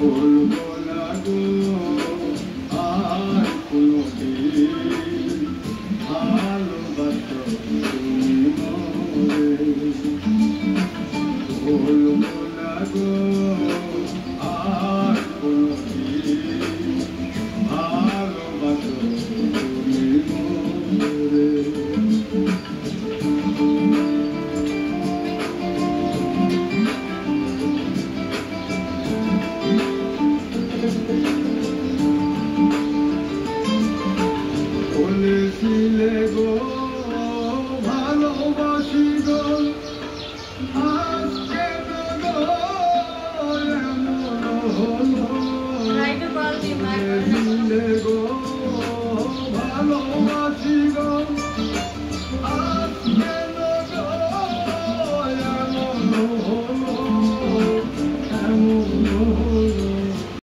বলবো না গো আর কোনোদিন ভালোবাসো তুমি মোরে। বলবো না গো আর কোনোদিন ভালোবাসো তুমি মোরে। বলেছিলে গো ভালোবাসি গো আজকে তো গো এমন হলো। বলেছিলে গো ভালোবাসি গো আজকে তো গো এমন হলো, এমন হলো।